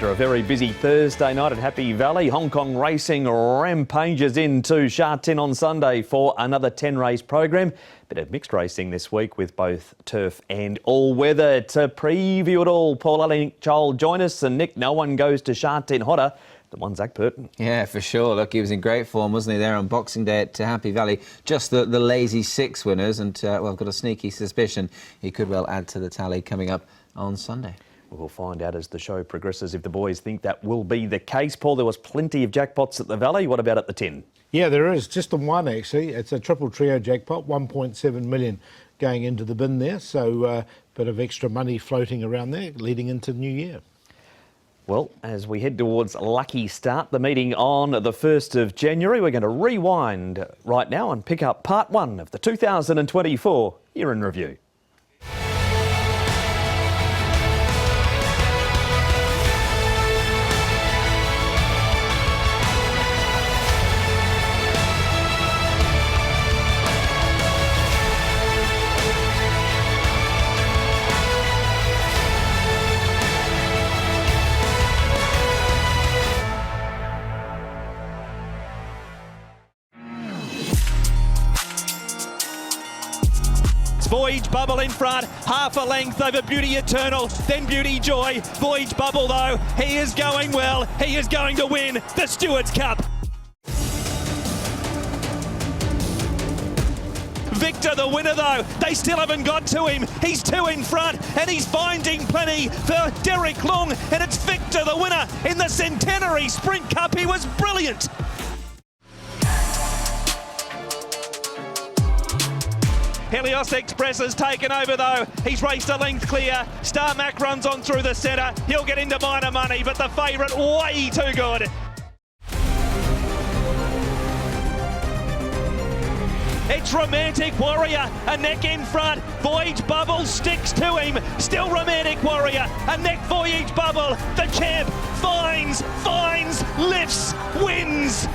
After a very busy Thursday night at Happy Valley, Hong Kong racing rampages into Sha Tin on Sunday for another 10-race program. Bit of mixed racing this week with both turf and all-weather. To preview it all, Paul Allen-Joel join us, and Nick, no one goes to Sha Tin hotter than one Zach Burton. Yeah, for sure. Look, he was in great form, wasn't he, there on Boxing Day at Happy Valley. Just the lazy six winners, and, well, I've got a sneaky suspicion he could well add to the tally coming up on Sunday. We'll find out as the show progresses if the boys think that will be the case. Paul, there was plenty of jackpots at the Valley. What about at the Tin? Yeah, there is. Just the one, actually. It's a triple trio jackpot, 1.7 million going into the bin there. So a bit of extra money floating around there leading into the new year. Well, as we head towards Lucky Start, the meeting on the 1st of January, we're going to rewind right now and pick up part one of the 2024 Year in Review. Voyage Bubble in front, half a length over Beauty Eternal, then Beauty Joy. Voyage Bubble though, he is going well, he is going to win the Stewards Cup. Victor the winner though, they still haven't got to him. He's two in front and he's finding plenty for Derek Long, and it's Victor the winner in the Centenary Sprint Cup. He was brilliant. Helios Express has taken over though. He's raced a length clear. Star Mac runs on through the centre. He'll get into minor money, but the favourite way too good. It's Romantic Warrior, a neck in front. Voyage Bubble sticks to him. Still Romantic Warrior, a neck Voyage Bubble. The champ finds, lifts, wins.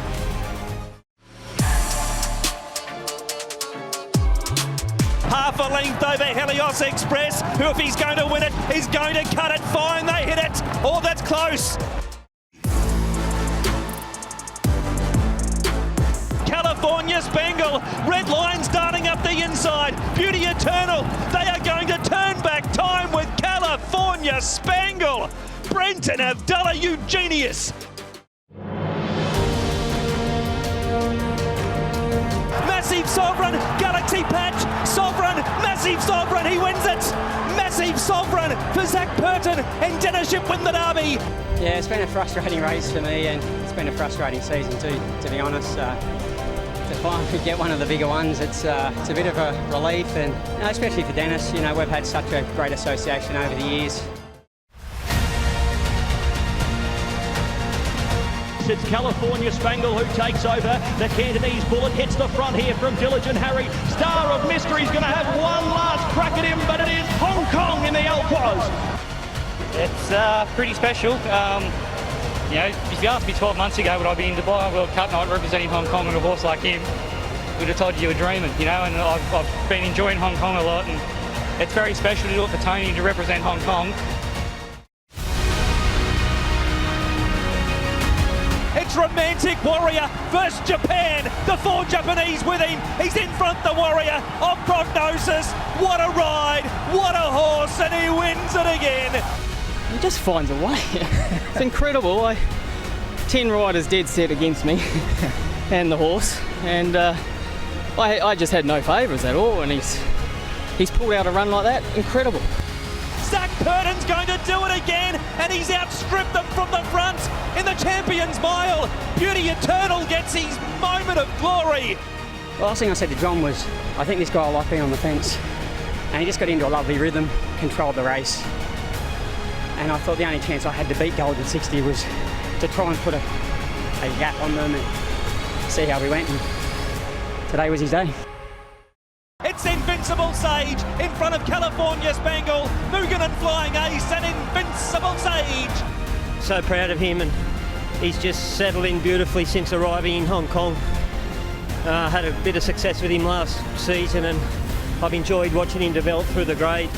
Half a length over Helios Express, who, if he's going to win it, is going to cut it fine. They hit it. Oh, that's close. California Spangle, red line starting up the inside. Beauty Eternal, they are going to turn back time with California Spangle. Brenton Abdullah Eugenius. Massive Sovereign, Galaxy Patch, Sovereign, Massive Sovereign, he wins it! Massive Sovereign for Zach Burton, and Dennership win the derby. Yeah, it's been a frustrating race for me, and it's been a frustrating season too, to be honest. To finally get one of the bigger ones, it's a bit of a relief, and especially for Dennis, you know, we've had such a great association over the years. It's California Spangle who takes over. The Cantonese Bullet hits the front here from Diligent Harry. Star of Mystery is going to have one last crack at him, but it is Hong Kong in the Alquaz. It's pretty special. You know, if you asked me 12 months ago would I be in Dubai World Cup night representing Hong Kong on a horse like him, would have told you were dreaming, you know, and I've been enjoying Hong Kong a lot, and it's very special to do it for Tony to represent Hong Kong. It's Romantic Warrior versus Japan. The four Japanese with him. He's in front, the Warrior of Prognosis. What a ride, what a horse, and he wins it again. He just finds a way. It's incredible. 10 riders dead set against me and the horse, and I just had no favours at all, and he's pulled out a run like that. Incredible. Zach Burton's going to do it again, and he's outstripped them from the front in the Champions Mile. Beauty Eternal gets his moment of glory. The last thing I said to John was, I think this guy will like being on the fence. And he just got into a lovely rhythm, controlled the race. And I thought the only chance I had to beat Golden 60 was to try and put a gap on them and see how we went. And today was his day. It's Invincible Sage in front of California Spangle, Mugen and Flying Ace, and Invincible Sage. So proud of him, and he's just settled in beautifully since arriving in Hong Kong. Had a bit of success with him last season, and I've enjoyed watching him develop through the grade.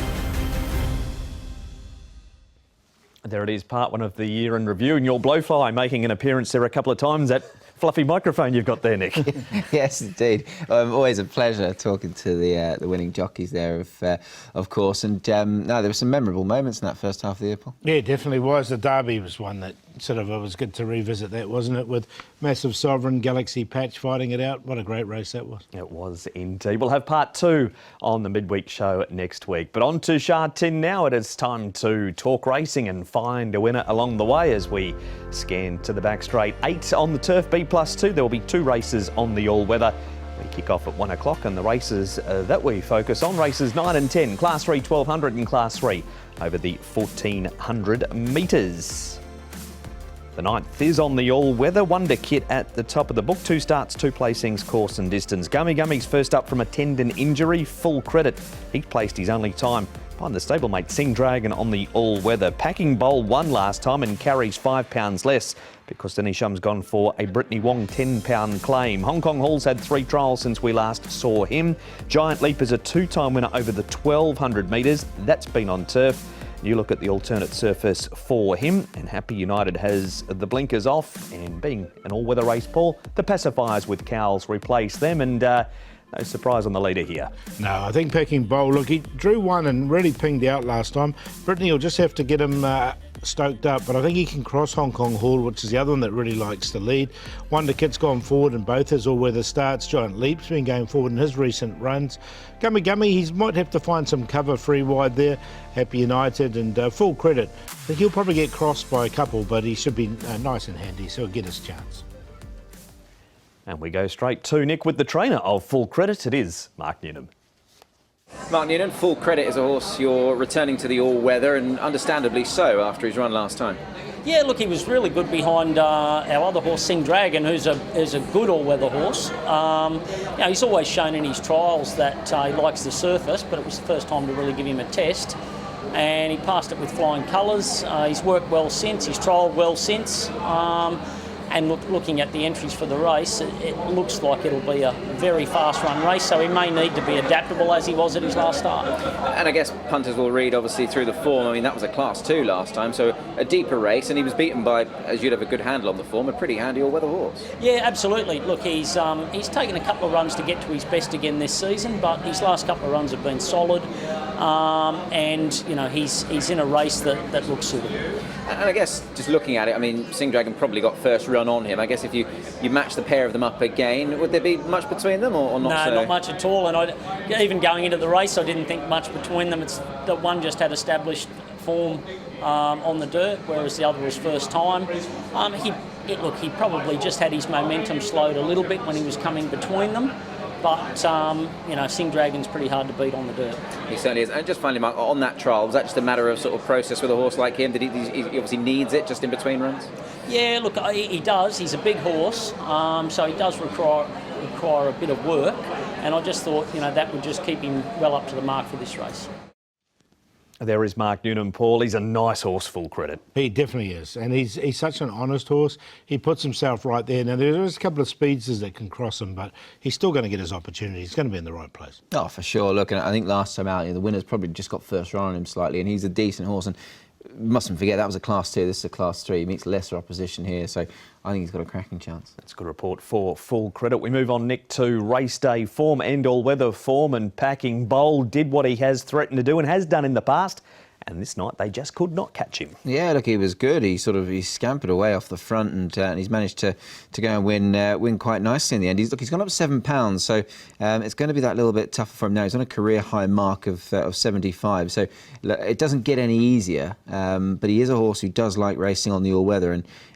There it is, part 1 of the year in review, and your blowfly making an appearance there a couple of times. That fluffy microphone you've got there, Nick. Yes, indeed. Always a pleasure talking to the winning jockeys there, of course. And no, there were some memorable moments in that first half of the year, Paul. Yeah, definitely was. The Derby was one that sort of, it was good to revisit that, wasn't it? With Massive Sovereign, Galaxy Patch fighting it out. What a great race that was. It was indeed. We'll have part 2 on the midweek show next week. But on to Shard 10 now. It is time to talk racing and find a winner along the way as we scan to the back straight. 8 on the turf, B+2. There will be 2 races on the all-weather. We kick off at 1 o'clock, and the races that we focus on, races 9 and 10, Class 3 1200 and Class 3 over the 1400 metres. The 9th is on the all-weather. Wonder Kit at the top of the book. 2 starts, 2 placings, course and distance. Gummy Gummy's first up from a tendon injury. Full credit. He placed his only time behind the stablemate Sing Dragon on the all-weather. Packing Bowl won last time and carries £5 less because Denishum's gone for a Brittany Wong £10 claim. Hong Kong Hall's had 3 trials since we last saw him. Giant Leap is a 2-time winner over the 1200 metres. That's been on turf. You look at the alternate surface for him, and Happy United has the blinkers off, and being an all-weather race, Paul, the pacifiers with Cowles replace them, and no surprise on the leader here. No, I think Packing Bowl, look, he drew one and really pinged out last time. Brittany will just have to get him stoked up, but I think he can cross Hong Kong Hall, which is the other one that really likes to lead. Wonder Kit's gone forward in both his all-weather starts. Giant Leap's been going forward in his recent runs. Gummy Gummy, he might have to find some cover free wide there. Happy United, and full credit. I think he'll probably get crossed by a couple, but he should be nice and handy, so he'll get his chance. And we go straight to Nick with the trainer of Full Credit. It is Mark Newnham. Mark Noonan, Full Credit is a horse you're returning to the all-weather, and understandably so after his run last time. Yeah, look, he was really good behind our other horse, Sing Dragon, who's a good all-weather horse. He's always shown in his trials that he likes the surface, but it was the first time to really give him a test. And he passed it with flying colours. He's worked well since, he's trialled well since. And looking at the entries for the race, it looks like it'll be a very fast-run race, so he may need to be adaptable as he was at his last start. And I guess punters will read, obviously, through the form. I mean, that was a Class 2 last time, so a deeper race, and he was beaten by, as you'd have a good handle on the form, a pretty handy all-weather horse. Yeah, absolutely. Look, he's taken a couple of runs to get to his best again this season, but his last couple of runs have been solid, and he's in a race that looks suitable. And I guess, just looking at it, I mean, Sing Dragon probably got first run on him. I guess if you match the pair of them up again, would there be much between them or not? No, so? not much at all. And even going into the race, I didn't think much between them. It's that one just had established form on the dirt, whereas the other was first time. He probably just had his momentum slowed a little bit when he was coming between them. But, Sing Dragon's pretty hard to beat on the dirt. He certainly is. And just finally, Mark, on that trial, was that just a matter of sort of process with a horse like him? Did he obviously needs it just in between runs? Yeah, look, he does. He's a big horse, so he does require a bit of work. And I just thought, that would just keep him well up to the mark for this race. There is Mark Newnham, Paul. He's a nice horse, Full Credit. He definitely is, and he's such an honest horse. He puts himself right there. Now, there's a couple of speedsters that can cross him, but he's still going to get his opportunity. He's going to be in the right place. Oh, for sure. Look, and I think last time out, the winner's probably just got first run on him slightly, and he's a decent horse. And mustn't forget, that was a Class 2, this is a Class 3. He meets lesser opposition here, so I think he's got a cracking chance. That's a good report for Full Credit. We move on, Nick, to race day form and all-weather form, and Packing Bowl did what he has threatened to do and has done in the past. And this night, they just could not catch him. Yeah, look, he was good. He scampered away off the front, and he's managed to go and win quite nicely in the end. He's gone up £7, so it's going to be that little bit tougher for him now. He's on a career high mark of 75, so look, it doesn't get any easier. But he is a horse who does like racing on the all-weather,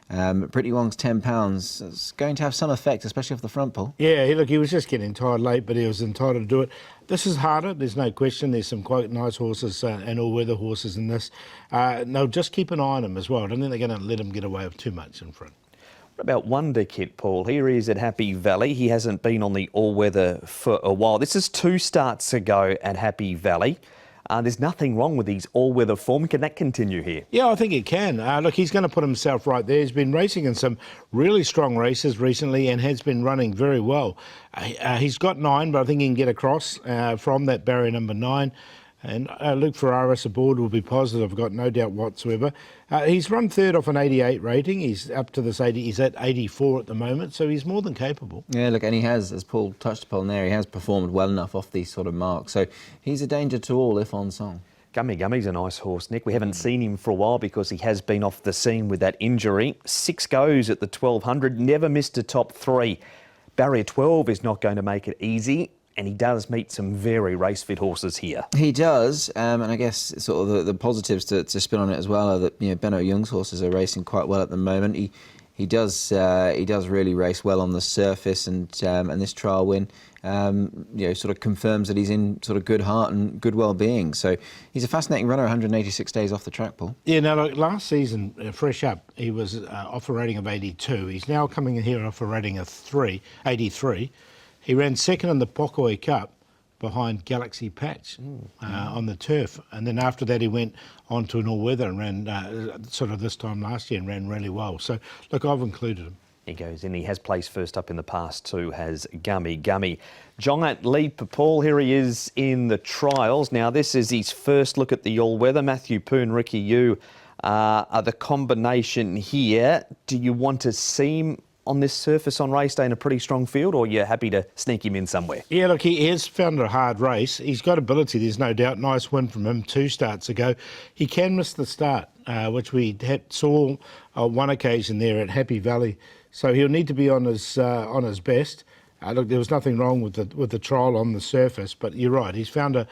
and Brittany Wong's £10 is going to have some effect, especially off the front, Paul. Yeah, look, he was just getting tired late, but he was entitled to do it. This is harder, there's no question. There's some quite nice horses and all-weather horses in this. No, just keep an eye on him as well. I don't think they're going to let him get away with too much in front. What about Wonder Kit, Paul? Here he is at Happy Valley. He hasn't been on the all-weather for a while. This is 2 starts ago at Happy Valley. There's nothing wrong with his all-weather form. Can that continue here? Yeah, I think it can. Look, he's going to put himself right there. He's been racing in some really strong races recently and has been running very well. He's got 9, but I think he can get across from that barrier number 9. And Luke Ferraris aboard will be positive, I've got no doubt whatsoever. He's run third off an 88 rating. He's up to this 80. He's at 84 at the moment, so he's more than capable. Yeah, look, and he has, as Paul touched upon there, he has performed well enough off these sort of marks. So he's a danger to all if on song. Gummy's a nice horse, Nick. We haven't seen him for a while because he has been off the scene with that injury. 6 goes at the 1200, never missed a top 3. Barrier 12 is not going to make it easy, and he does meet some very race-fit horses here. He does, and I guess sort of the positives to spin on it as well are that, you know, Benno Young's horses are racing quite well at the moment. He does really race well on the surface, and this trial win, you know, sort of confirms that he's in sort of good heart and good well-being. So he's a fascinating runner. 186 days off the track, Paul. Yeah, now look, last season, fresh up, he was off a rating of 82. He's now coming in here off a rating of 83. He ran second in the Pokoi Cup behind Galaxy Patch on the turf, and then after that he went on to an all-weather and ran sort of this time last year and ran really well. So look, I've included him. He goes in. He has placed first up in the past too, has Gummy. Giant leap, Paul. Here he is in the trials. Now, this is his first look at the all-weather. Matthew Poon, Ricky Yu are the combination here. Do you want to see him on this surface on race day in a pretty strong field, or are you happy to sneak him in somewhere? Yeah, look, he has found a hard race. He's got ability, there's no doubt. Nice win from him 2 starts ago. He can miss the start, which we saw on one occasion there at Happy Valley. So he'll need to be on his best. Look, there was nothing wrong with the trial on the surface, but you're right. He's found a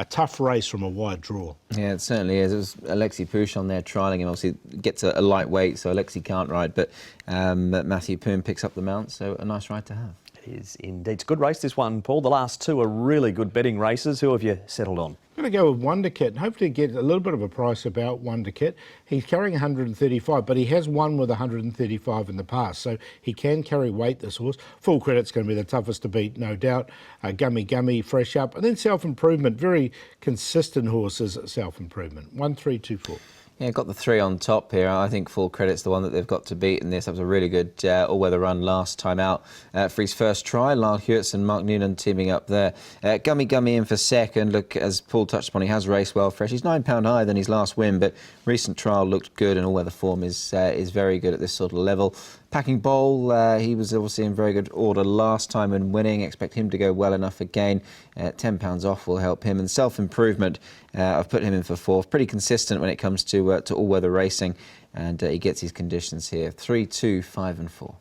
tough race from a wide draw. Yeah, it certainly is. It was Alexi Pouche on there trialling him. Obviously, gets a lightweight, so Alexi can't ride, but Matthew Poon picks up the mount, so a nice ride to have. It is indeed. It's a good race, this one, Paul. The last 2 are really good betting races. Who have you settled on? I'm going to go with Wonder Kit and hopefully get a little bit of a price about Wonder Kit. He's carrying 135, but he has won with 135 in the past, so he can carry weight, this horse. Full Credit's going to be the toughest to beat, no doubt. Gummy, fresh up. And then Self Improvement, very consistent horses at Self Improvement. 1, 3, 2, 4. Yeah, got the 3 on top here. I think Full Credit's the one that they've got to beat in this. That was a really good all-weather run last time out for his first try. Lyle Hewitts and Mark Noonan teaming up there. Gummy in for second. Look, as Paul touched upon, he has raced well fresh. He's £9 higher than his last win, but recent trial looked good, and all-weather form is very good at this sort of level. Packing Bowl, he was obviously in very good order last time and winning. Expect him to go well enough again. £10 off will help him. And Self Improvement, I've put him in for 4th. Pretty consistent when it comes to all-weather racing, and he gets his conditions here. 3, 2, 5 and 4.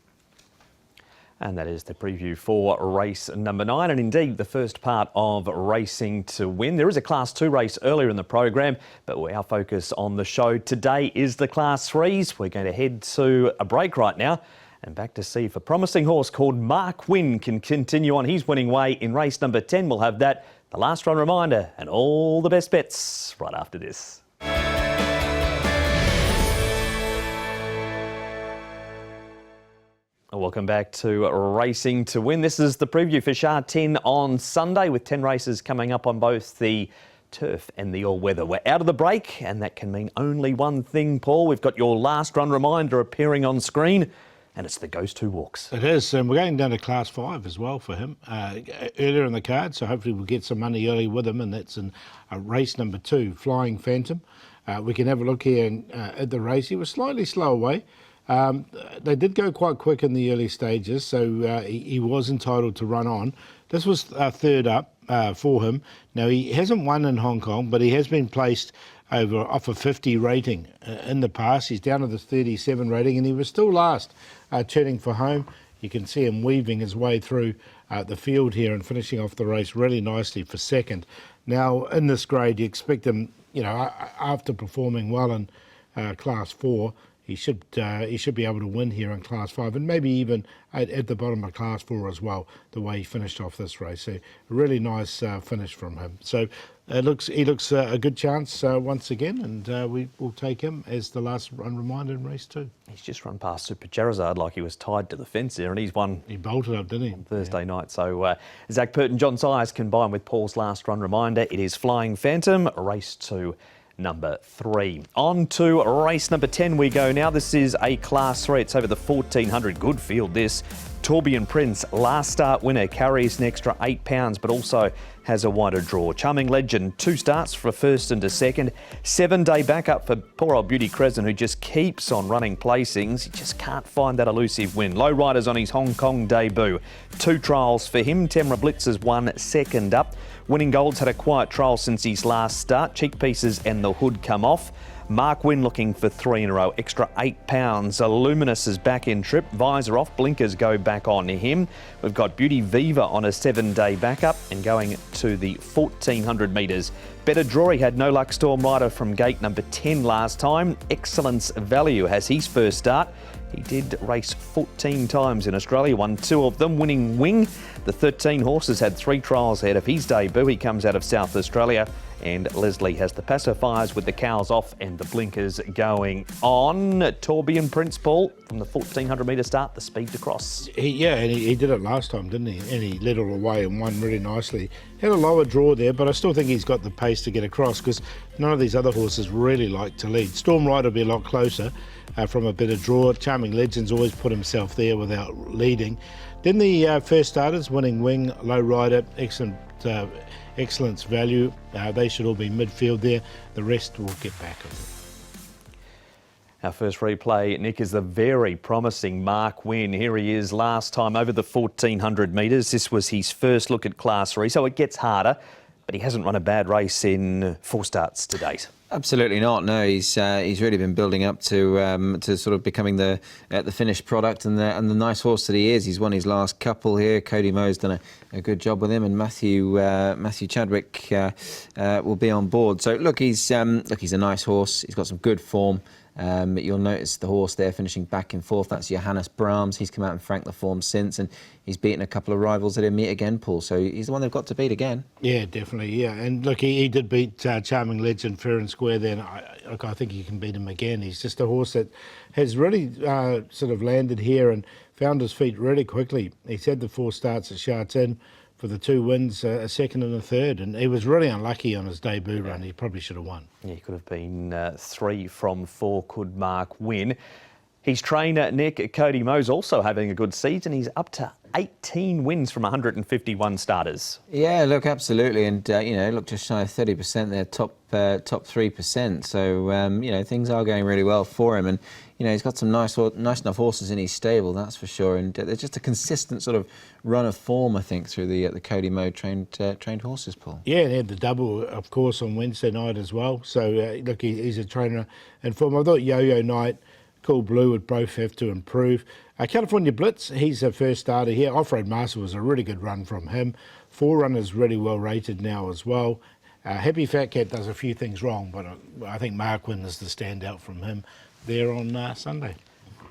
And that is the preview for race number 9, and indeed the first part of Racing to Win. There is a Class 2 race earlier in the program, but our focus on the show today is the Class 3s. We're going to head to a break right now and back to see if a promising horse called Mark Wynn can continue on his winning way in race number 10. We'll have that, the last run reminder, and all the best bets right after this. Welcome back to Racing to Win. This is the preview for Shah 10 on Sunday, with 10 races coming up on both the turf and the all-weather. We're out of the break, and that can mean only one thing, Paul. We've got your last run reminder appearing on screen, and it's the Goes 2 Walks. It is, and we're going down to Class 5 as well for him earlier in the card, so hopefully we'll get some money early with him, and that's in race number 2, Flying Phantom. We can have a look here at the race. He was slightly slow away. They did go quite quick in the early stages, so he was entitled to run on. This was third up for him. Now, he hasn't won in Hong Kong, but he has been placed off a 50 rating in the past. He's down to the 37 rating, and he was still last, turning for home. You can see him weaving his way through the field here and finishing off the race really nicely for second. Now, in this grade, you expect him, you know, after performing well in Class 4, he should be able to win here in Class 5, and maybe even at the bottom of Class 4 as well, the way he finished off this race. So a really nice finish from him. So he looks a good chance once again, and we will take him as the last run reminder in race 2. He's just run past Super Charizard like he was tied to the fence there, and he's won. He bolted up, didn't he? On Thursday night. So Zach Pert and John Size combined with Paul's last run reminder. It is Flying Phantom, race 2. number 3. On to race number 10 we go now. This is a Class 3. It's over the 1400. Good field this. Tourbillon Prince, last start winner, carries an extra £8, but also has a wider draw. Charming Legend, 2 starts for first and a second. 7-day backup for poor old Beauty Crescent, who just keeps on running placings. He just can't find that elusive win. Low riders on his Hong Kong debut. 2 trials for him. Temra Blitz has won second up. Winning Gold's had a quiet trial since his last start. Cheek pieces and the hood come off. Mark Wynn looking for 3 in a row, extra £8. Luminous is back in trip, visor off, blinkers go back on him. We've got Beauty Viva on a 7-day backup and going to the 1400 metres. Better Draw, he had no luck. Storm Rider from gate number 10 last time. Excellence Value has his first start. He did race 14 times in Australia, won 2 of them. Winning Wing, the 13 horses had 3 trials ahead of his debut. He comes out of South Australia. And Leslie has the pacifiers with the cows off and the blinkers going on. Tourbillon Prince, Paul, from the 1400 metre start, the speed to cross. He did it last time, didn't he? And he led all away and won really nicely. Had a lower draw there, but I still think he's got the pace to get across because none of these other horses really like to lead. Storm Rider will be a lot closer from a better draw. Charming Legends always put himself there without leading. Then the first starters, Winning Wing, Low Rider, Excellence Value. They should all be midfield there. The rest will get back. Our first replay, Nick, is the very promising Mark Wynn. Here he is last time over the 1400 metres. This was his first look at Class 3, so it gets harder. But he hasn't run a bad race in 4 starts to date. Absolutely not. No, he's really been building up to sort of becoming the finished product and the nice horse that he is. He's won his last couple here. Cody Moe's done a good job with him, and Matthew Chadwick will be on board. So look, he's a nice horse. He's got some good form. You'll notice the horse there finishing back and forth. That's Johannes Brahms. He's come out and franked the form since, and he's beaten a couple of rivals that he'll meet again, Paul. So he's the one they've got to beat again. Yeah, definitely. Yeah, and look, he did beat Charming Legend fair and square there. And I think he can beat him again. He's just a horse that has really sort of landed here and found his feet really quickly. He's had the 4 starts at Sha Tin for the 2 wins, a second and a third, and he was really unlucky on his debut run. He probably should have won. Yeah, he could have been 3 from 4, could Mark Wynn. His trainer, Nick, Cody Moe's also having a good season. He's up to 18 wins from 151 starters. Yeah, look, absolutely. And, look, just shy of 30% there, top 3%. So, things are going really well for him. And, he's got some nice enough horses in his stable, that's for sure. And there's just a consistent sort of run of form, I think, through the Cody Moe trained horses, Paul. Yeah, and he had the double, of course, on Wednesday night as well. So, look, he's a trainer in form. I thought Yo-Yo Night, Cool Blue would both have to improve. California Blitz, he's a first starter here. Off-Road Master was a really good run from him. 4Runner's really well rated now as well. Happy Fat Cat does a few things wrong, but I think Mark Wynn is the standout from him there on Sunday.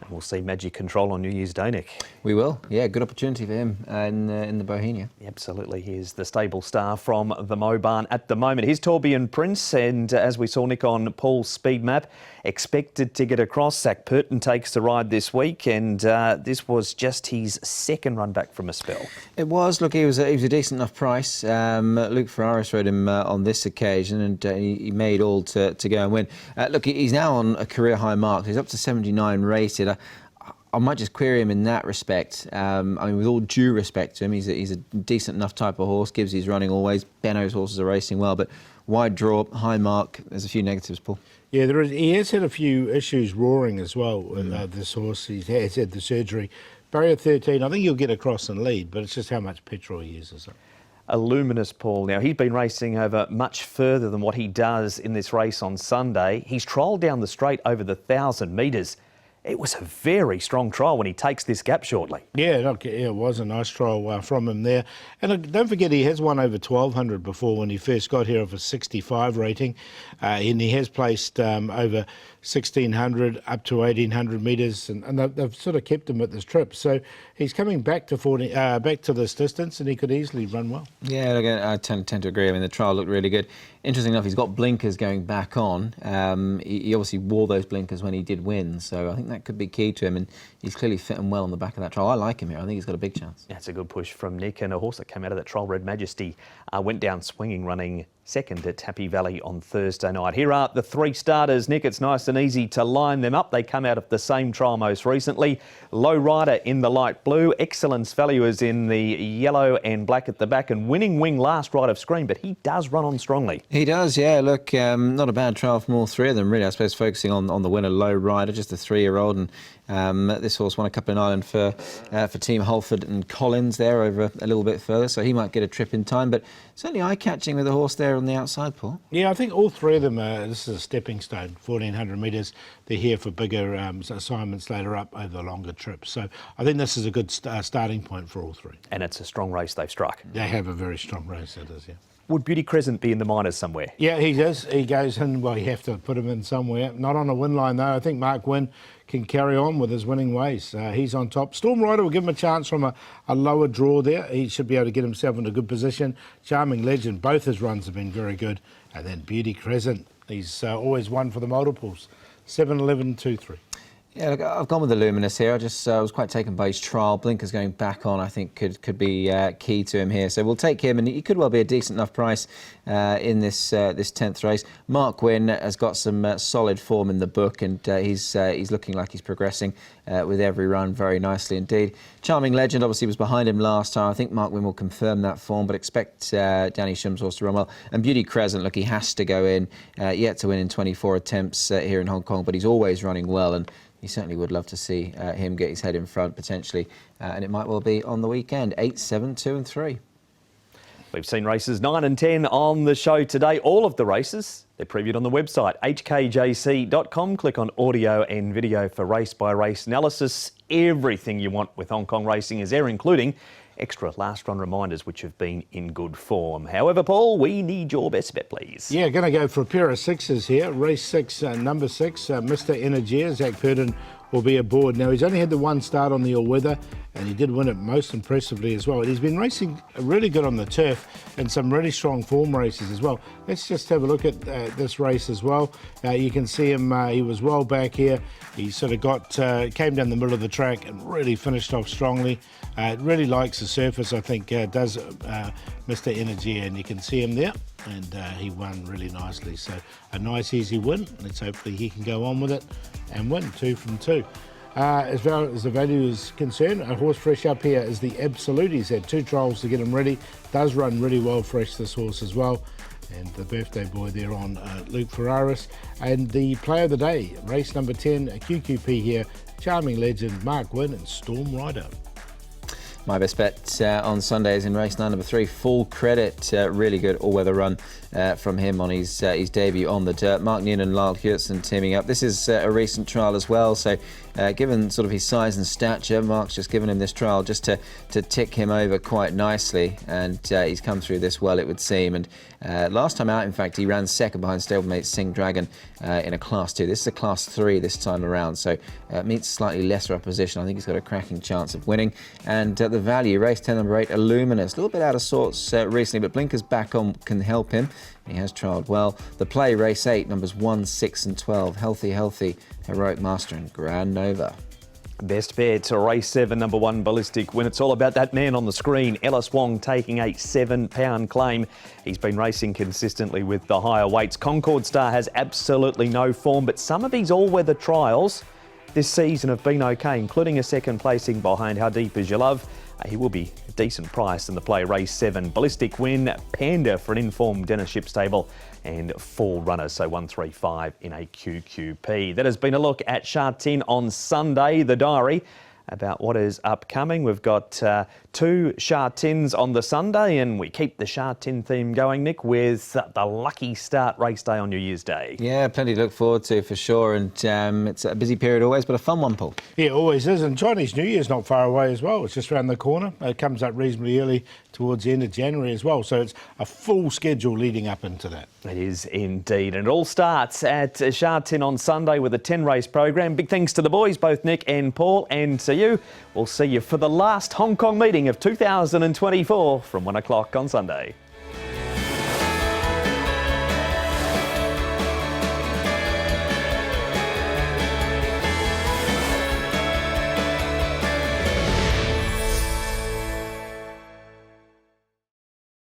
We'll see Magic Control on New Year's Day, Nick. We will. Yeah, good opportunity for him in the Bohemia. Absolutely. He's the stable star from the Moe Barn at the moment. Here's Tourbillon Prince, and as we saw, Nick, on Paul's speed map, expected to get across. Zach Purton takes the ride this week, and this was just his second run back from a spell. It was. Look, he was a decent enough price. Luke Ferraris rode him on this occasion, and he made all to go and win. Look, he's now on a career high mark. He's up to 79 rated. I might just query him in that respect. With all due respect to him, he's a decent enough type of horse. Gibbs running always. Benno's horses are racing well, but wide draw, high mark. There's a few negatives, Paul. Yeah, there is. He has had a few issues roaring as well. This horse, he has had the surgery. Barrier 13. I think he'll get across and lead, but it's just how much petrol he uses. A luminous Paul. Now, he's been racing over much further than what he does in this race on Sunday. He's trialled down the straight over the 1,000 metres. It was a very strong trial when he takes this gap shortly. Yeah, look, it was a nice trial from him there. And don't forget, he has won over 1,200 before when he first got here of a 65 rating. And he has placed over 1,600 up to 1,800 metres, and they've sort of kept him at this trip. So he's coming back to back to this distance, and he could easily run well. Yeah, look, I tend to agree. I mean, the trial looked really good. Interesting enough, he's got blinkers going back on. He obviously wore those blinkers when he did win, so I think that could be key to him, and he's clearly fitting well on the back of that trial. I like him here. I think he's got a big chance. Yeah, it's a good push from Nick, and a horse that came out of that trial, Red Majesty, went down swinging, running second at Happy Valley on Thursday night. Here are the three starters, Nick. It's nice and easy to line them up. They come out of the same trial most recently. Low Rider in the light blue, Excellence Value is in the yellow and black at the back, and Winning Wing last right of screen, but he does run on strongly. He does, yeah. Look, not a bad trial from all three of them, really. I suppose focusing on the winner, Low Rider, just a 3-year-old, and this horse won a couple in Ireland for Team Holford and Collins there over a little bit further, so he might get a trip in time, but certainly eye-catching with the horse there on the outside, Paul. Yeah, I think all three of them, this is a stepping stone, 1,400 metres. They're here for bigger assignments later up over the longer trips. So I think this is a good starting point for all three. And it's a strong race they've struck. They have a very strong race, it is, yeah. Would Beauty Crescent be in the minors somewhere? Yeah, he does. He goes in, well, you have to put him in somewhere. Not on a win line, though. I think Mark Wynn can carry on with his winning ways. He's on top. Storm Rider will give him a chance from a lower draw there. He should be able to get himself into a good position. Charming Legend, both his runs have been very good. And then Beauty Crescent, he's always won for the multiples. 7, 11, 2, 3. Yeah, look, I've gone with the Luminous here. I was quite taken by his trial. Blinkers going back on, I think, could be key to him here. So we'll take him, and he could well be a decent enough price in this 10th race. Mark Wynn has got some solid form in the book, and he's looking like he's progressing with every run very nicely indeed. Charming Legend obviously was behind him last time. I think Mark Wynn will confirm that form, but expect Danny Shum's horse to run well. And Beauty Crescent, look, he has to go in, yet to win in 24 attempts here in Hong Kong, but he's always running well, and you certainly would love to see him get his head in front potentially, and it might well be on the weekend. 8, 7, 2 and 3. We've seen races 9 and 10 on the show today. All of the races, they're previewed on the website, hkjc.com. Click on audio and video for race-by-race analysis. Everything you want with Hong Kong racing is there, including extra last-run reminders which have been in good form. However, Paul, we need your best bet, please. Yeah, going to go for a pair of sixes here. Race 6, number 6, Mr. Energia. Zach Purden will be aboard. Now, he's only had the one start on the all-weather, and he did win it most impressively as well. He's been racing really good on the turf and some really strong form races as well. Let's just have a look at this race as well. You can see him, he was well back here. He sort of came down the middle of the track and really finished off strongly. Really likes the surface, I think, does Mr. Energy, and you can see him there. And he won really nicely. So a nice, easy win. Let's hopefully he can go on with it and win 2 from 2. As far as the value is concerned, a horse fresh up here is the Absolute. He's had 2 trials to get him ready. Does run really well fresh, this horse as well. And the birthday boy there on Luke Ferraris. And the play of the day, race number 10, a QQP here, Charming Legend, Mark Wynn and Storm Rider. My best bet on Sunday is in race 9, number 3, Full Credit. Really good all-weather run from him on his debut on the dirt. Mark Noonan and Lyle Hewitson teaming up. This is a recent trial as well, so given sort of his size and stature, Mark's just given him this trial just to tick him over quite nicely, and he's come through this well, it would seem. And last time out, in fact, he ran second behind stablemate Sing Dragon in a Class 2. This is a Class 3 this time around, so meets slightly lesser opposition. I think he's got a cracking chance of winning. And the value, race 10, number 8, Illuminous. A little bit out of sorts recently, but Blinkers back on can help him. He has trialled well. The play, race 8, numbers 1, 6 and 12. Healthy, Heroic Master and Grand Nova. Best bet, race 7, number 1, Ballistic Win. It's all about that man on the screen, Ellis Wong, taking a £7 claim. He's been racing consistently with the higher weights. Concord Star has absolutely no form, but some of his all-weather trials this season have been okay, including a second placing behind How Deep Is Your Love. He will be a decent price in the play, race 7. Ballistic Win, Panda for an informed Dennis Ship stable, and 4 runners, so 1, 3, 5 in a QQP. That has been a look at Sha Tin on Sunday, the diary about what is upcoming. We've got 2 Sha Tins on the Sunday, and we keep the Sha Tin theme going, Nick, with the Lucky Start race day on New Year's Day. Yeah, plenty to look forward to for sure, and it's a busy period always, but a fun one, Paul. Yeah, it always is, and Chinese New Year's not far away as well. It's just around the corner. It comes up reasonably early towards the end of January as well, so it's a full schedule leading up into that. It is indeed, and it all starts at Sha Tin on Sunday with a 10-race program. Big thanks to the boys, both Nick and Paul, and to you. We'll see you for the last Hong Kong meeting of 2024 from 1 o'clock on Sunday.